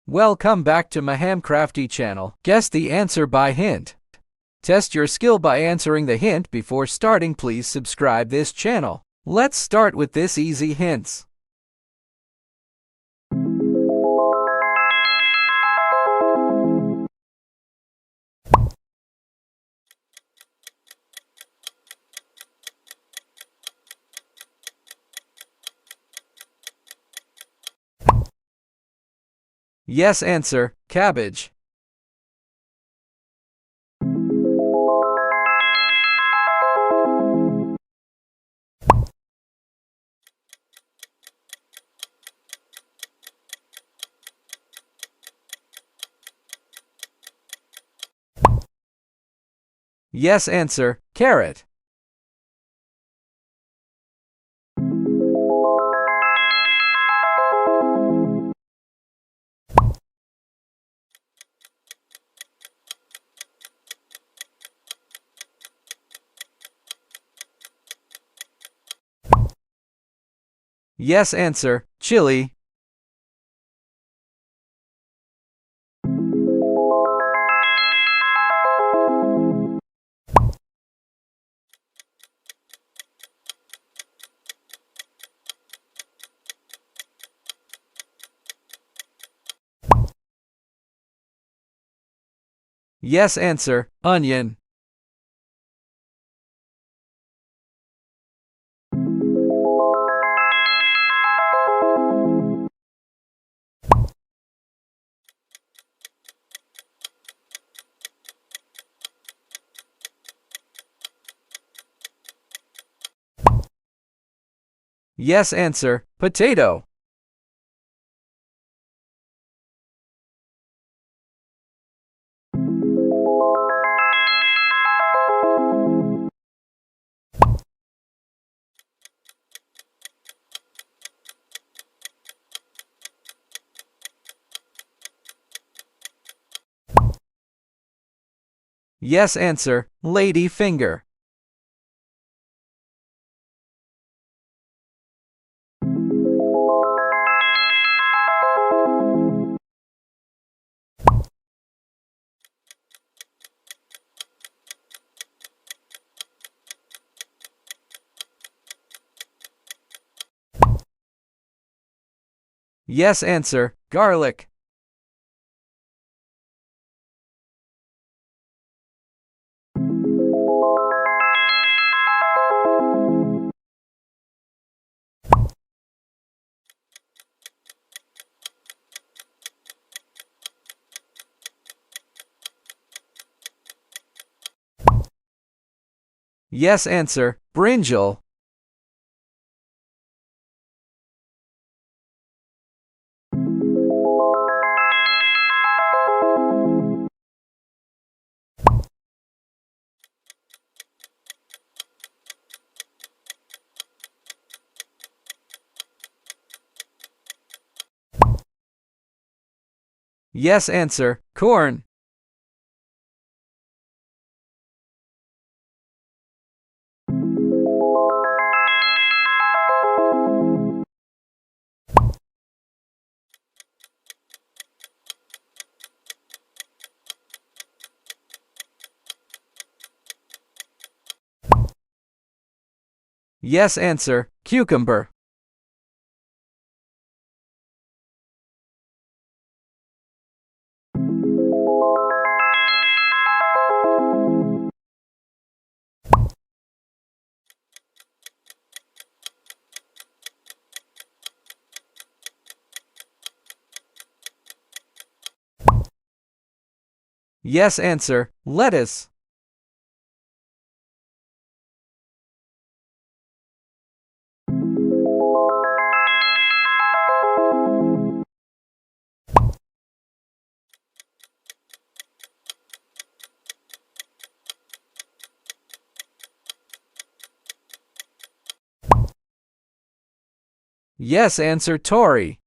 Welcome back to my Handcrafty channel. Guess the answer by hint. Test your skill by answering the hint before starting. Please subscribe this channel. Let's start with this easy hints. Yes answer, cabbage. Yes answer, carrot. Yes answer, chili. Yes answer, onion. Yes answer, potato. Yes answer, lady finger. Yes answer, garlic. Yes answer, brinjal. Yes answer, corn. Yes answer, cucumber. Yes answer, lettuce. Yes answer, Tory.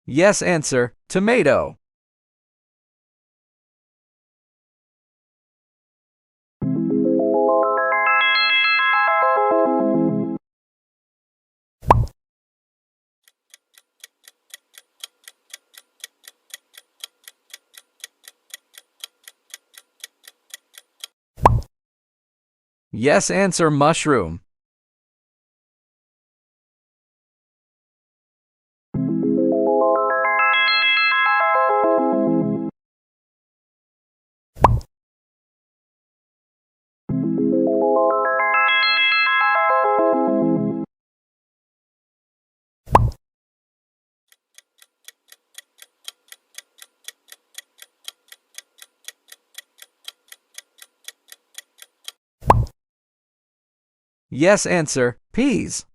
Yes answer, tomato. Yes answer, mushroom. Yes answer, peas.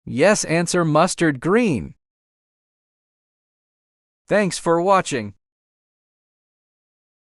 Yes answer, mustard green. Thanks for watching.